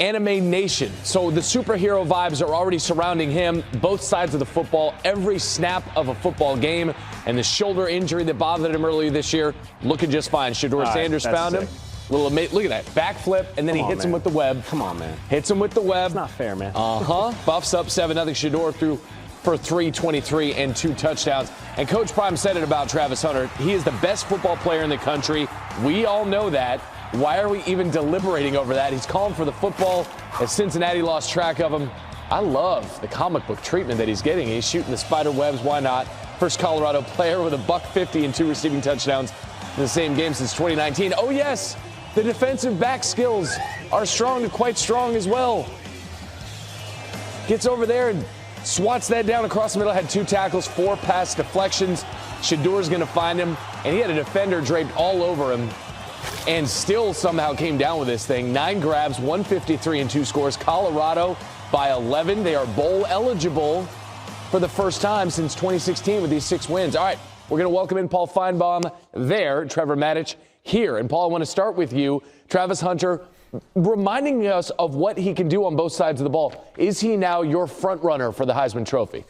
Anime Nation. So the superhero vibes are already surrounding him, both sides of the football, every snap of a football game, and the shoulder injury that bothered him earlier this year, looking just fine. Shedeur Sanders found him. Look at that backflip, and then he hits him with the web. Come on, man. Hits him with the web. It's not fair, man. Buffs up 7-0. Shedeur threw for 323 and 2 touchdowns. And Coach Prime said it about Travis Hunter. He is the best football player in the country. We all know that. Why are we even deliberating over that? He's calling for the football as Cincinnati lost track of him. I love the comic book treatment that he's getting. He's shooting the spider webs. Why not? First Colorado player with a $150 and 2 receiving touchdowns in the same game since 2019. Oh, yes, the defensive back skills are strong to quite strong as well. Gets over there and swats that down across the middle. Had 2 tackles, 4 pass deflections. Shedeur's going to find him, and he had a defender draped all over him, and still somehow came down with this thing. 9 grabs, 153 and 2 scores. Colorado by 11. They are bowl eligible for the first time since 2016 with these 6 wins. All right, we're going to welcome in Paul Finebaum there, Trevor Matich here. And Paul, I want to start with you. Travis Hunter reminding us of what he can do on both sides of the ball. Is he now your front runner for the Heisman Trophy?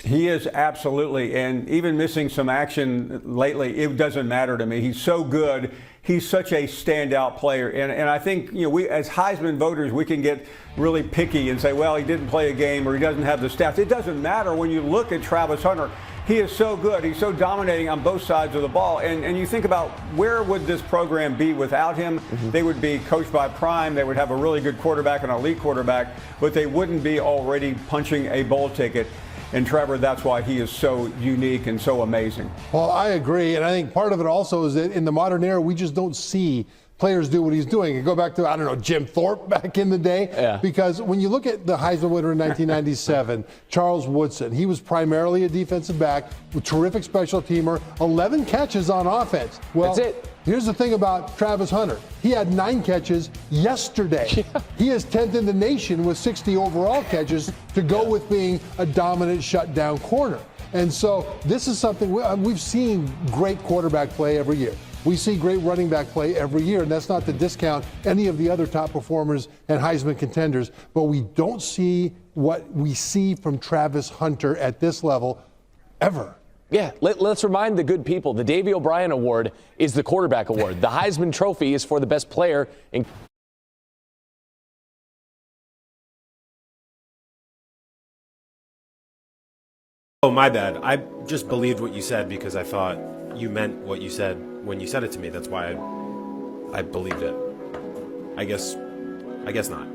He is absolutely, and even missing some action lately, it doesn't matter to me. He's so good. He's such a standout player. And I think, we as Heisman voters, we can get really picky and say, well, he didn't play a game or he doesn't have the stats. It doesn't matter when you look at Travis Hunter. He is so good. He's so dominating on both sides of the ball. And you think about where would this program be without him? They would be coached by Prime. They would have a really good quarterback, an elite quarterback, but they wouldn't be already punching a bowl ticket. And Trevor, that's why he is so unique and so amazing. Well, I agree. And I think part of it also is that in the modern era, we just don't see players do what he's doing. And go back to, Jim Thorpe back in the day. Yeah. Because when you look at the Heisman winner in 1997, Charles Woodson, he was primarily a defensive back, a terrific special teamer, 11 catches on offense. Well, that's it. Here's the thing about Travis Hunter. He had 9 catches yesterday. Yeah. He is 10th in the nation with 60 overall catches to go with being a dominant shutdown corner. And so this is something we've seen great quarterback play every year. We see great running back play every year, and that's not to discount any of the other top performers and Heisman contenders, but we don't see what we see from Travis Hunter at this level ever. Yeah, let's remind the good people, the Davey O'Brien Award is the quarterback award. The Heisman Trophy is for the best player in Oh, my bad. I just believed what you said because I thought you meant what you said when you said it to me. That's why I believed it. I guess not.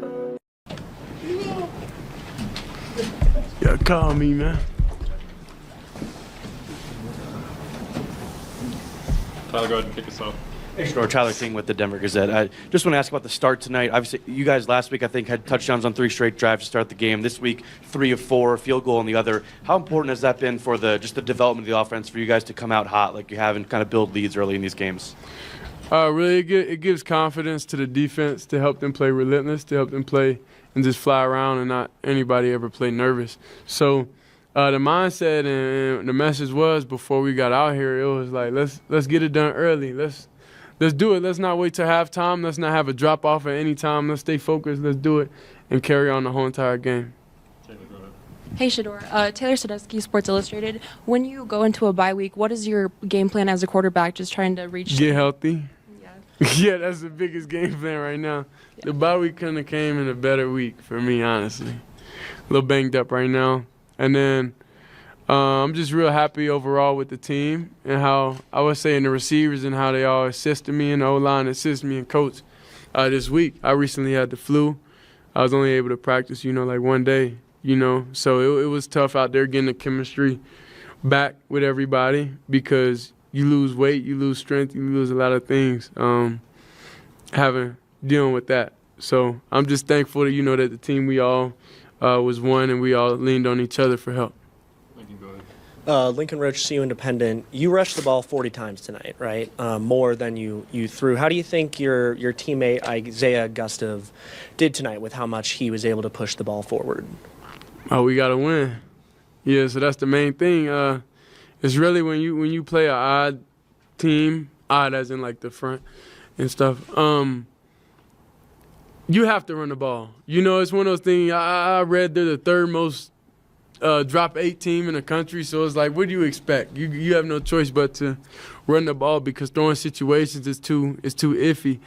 Yeah, call me, man. Tyler, go ahead and kick us off. Sure, Tyler King with the Denver Gazette. I just want to ask about the start tonight. Obviously, you guys last week, I think, had touchdowns on 3 straight drives to start the game. This week, 3 of 4, a field goal on the other. How important has that been for just the development of the offense for you guys to come out hot like you have and kind of build leads early in these games? Really, it gives confidence to the defense to help them play relentless, to help them play and just fly around and not anybody ever play nervous. So the mindset and the message was before we got out here, it was like, let's get it done early. Let's do it. Let's not wait till halftime. Let's not have a drop off at any time. Let's stay focused. Let's do it and carry on the whole entire game. Hey, Shedeur. Taylor Sadusky, Sports Illustrated. When you go into a bye week, what is your game plan as a quarterback, just trying to reach? Get healthy. Yeah. Yeah, that's the biggest game plan right now. Yeah. The bye week couldn't have came in a better week for me, honestly. A little banged up right now. And then I'm just real happy overall with the team and how, I would say, in the receivers and how they all assisted me and the O-line assisted me and coach this week. I recently had the flu. I was only able to practice, like 1 day, So it was tough out there getting the chemistry back with everybody because you lose weight, you lose strength, you lose a lot of things dealing with that. So I'm just thankful that, that the team we all was one and we all leaned on each other for help. Lincoln Roach, CU Independent. You rushed the ball 40 times tonight, right? More than you threw. How do you think your teammate Isaiah Gustav did tonight with how much he was able to push the ball forward? Oh, we got to win. Yeah, so that's the main thing. It's really when you play an odd team, odd as in like the front and stuff. You have to run the ball. It's one of those things. I read they're the third most drop 8 team in the country, so it's like, what do you expect? You have no choice but to run the ball because throwing situations is too iffy.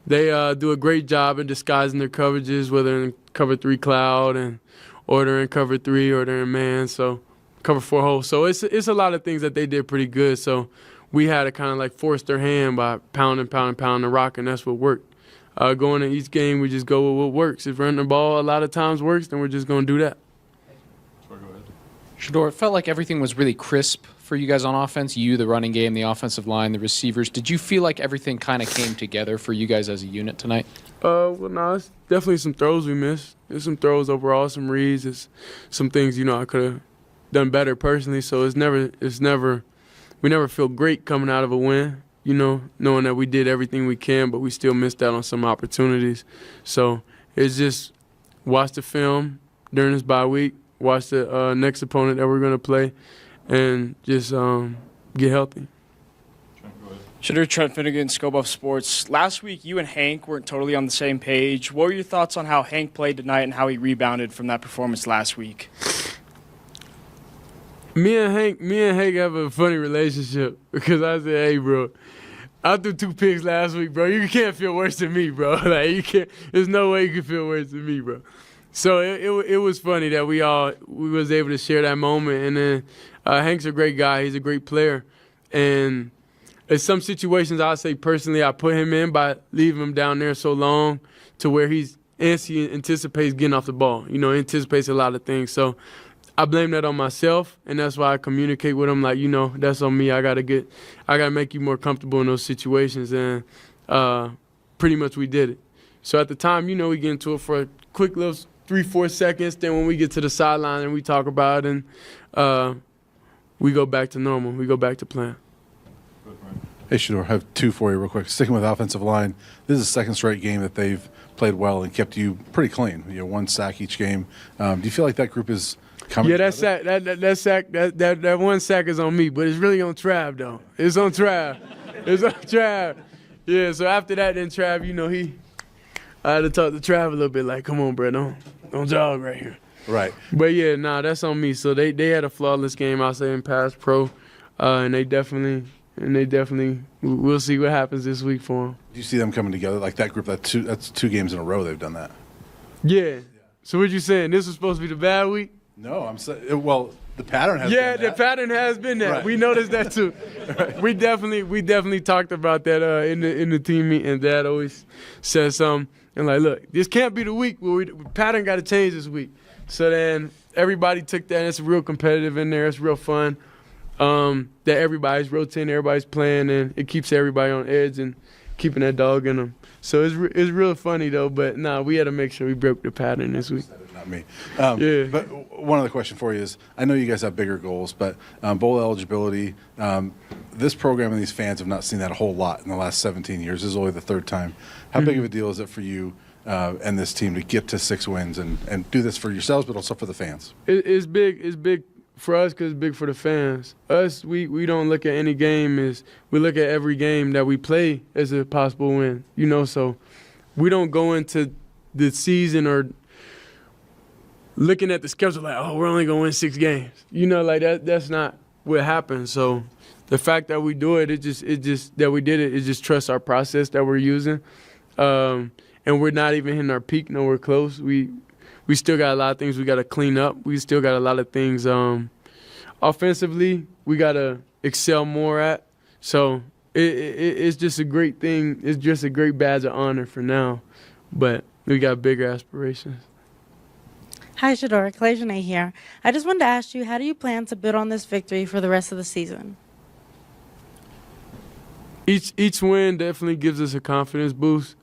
They do a great job in disguising their coverages, whether in cover 3 cloud or they're in cover 3 or they're in man, so cover 4 hole. So it's a lot of things that they did pretty good. So we had to kind of like force their hand by pounding the rock, and that's what worked. Going to each game, we just go with what works. If running the ball a lot of times works, then we're just going to do that. Shedeur, it felt like everything was really crisp for you guys on offense. You, the running game, the offensive line, the receivers. Did you feel like everything kind of came together for you guys as a unit tonight? Well, no, it's definitely some throws we missed. There's some throws overall, some reads. It's some things, I could have done better personally. So we never feel great coming out of a win, knowing that we did everything we can, but we still missed out on some opportunities. So it's just watch the film during this bye week, watch the next opponent that we're going to play, and just get healthy. Shedeur, Trent Finnegan, Scobuff Sports. Last week, you and Hank weren't totally on the same page. What were your thoughts on how Hank played tonight and how he rebounded from that performance last week? Me and Hank have a funny relationship because I said, hey, bro, I threw 2 picks last week, bro. You can't feel worse than me, bro. Like, you can't. There's no way you can feel worse than me, bro. So it was funny that we was able to share that moment. And then Hank's a great guy. He's a great player. And in some situations, I'll say personally, I put him in by leaving him down there so long to where he anticipates getting off the ball. Anticipates a lot of things. So I blame that on myself, and that's why I communicate with him like, that's on me. I gotta make you more comfortable in those situations. And pretty much we did it. So at the time, we get into it for a quick little 3-4 seconds. Then when we get to the sideline and we talk about it, and we go back to normal. We go back to plan. Hey, Shedeur, I have 2 for you real quick. Sticking with offensive line, this is the second straight game that they've played well and kept you pretty clean. 1 sack each game. Do you feel like that group is coming together? That 1 sack is on me, but it's really on Trav, though. It's on Trav. It's on Trav. Yeah, so after that, then Trav, I had to talk to Trav a little bit like, come on, bro, don't jog right here. Right. But, yeah, that's on me. So they had a flawless game, I'll say, in pass pro, and they definitely we'll see what happens this week for them. Do you see them coming together like that group? That's 2 games in a row they've done that. Yeah. So what you saying? This was supposed to be the bad week? No, I'm saying, well, the pattern has been that. Yeah, the pattern has been that. Right. We noticed that too. Right. We definitely talked about that in the team meeting. Dad always says something and like, look, this can't be the week where the pattern got to change this week. So then everybody took that. And it's real competitive in there. It's real fun. That everybody's rotating, everybody's playing, and it keeps everybody on edge and keeping that dog in them. So it's real funny though. But we had to make sure we broke the pattern this week. Not me. Yeah. But one other question for you is, I know you guys have bigger goals, but bowl eligibility, this program and these fans have not seen that a whole lot in the last 17 years. This is only the 3rd time. How big of a deal is it for you and this team to get to 6 wins and do this for yourselves, but also for the fans? It's big. It's big for us because it's big for the fans. Us, we don't look at any game as we look at every game that we play as a possible win. So we don't go into the season or looking at the schedule like, oh, we're only going to win 6 games. Like that's not what happens. So the fact that we do it, it just that we did it, it just trust our process that we're using. And we're not even hitting our peak, nowhere close. We still got a lot of things we got to clean up. We still got a lot of things offensively we got to excel more at. So it's just a great thing. It's just a great badge of honor for now. But we got bigger aspirations. Hi, Shedeur. Clayjanae here. I just wanted to ask you, how do you plan to build on this victory for the rest of the season? Each win definitely gives us a confidence boost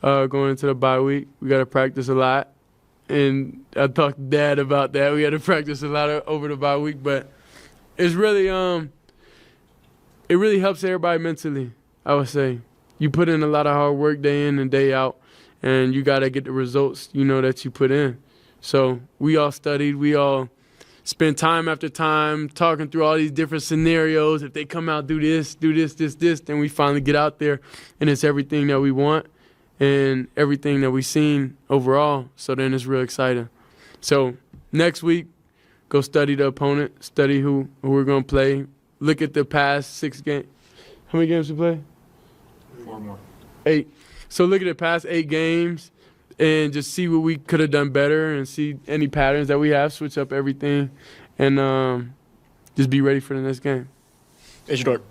going into the bye week. We got to practice a lot. And I talked to Dad about that. We had to practice a lot over the bye week, but it's really it really helps everybody mentally, I would say. You put in a lot of hard work day in and day out, and you got to get the results, that you put in. So we all studied. We all spent time after time talking through all these different scenarios. If they come out, do this, then we finally get out there, and it's everything that we want. and everything that we've seen overall. So then it's real exciting. So next week, go study the opponent, study who we're going to play, look at the past 6 games. How many games we play? 4 more. 8. So look at the past 8 games and just see what we could have done better and see any patterns that we have, switch up everything, and just be ready for the next game. Hey, Shedeur.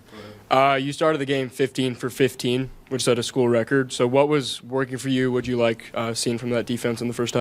You started the game 15 for 15, which set a school record. So what was working for you? What did you like seeing from that defense in the first half?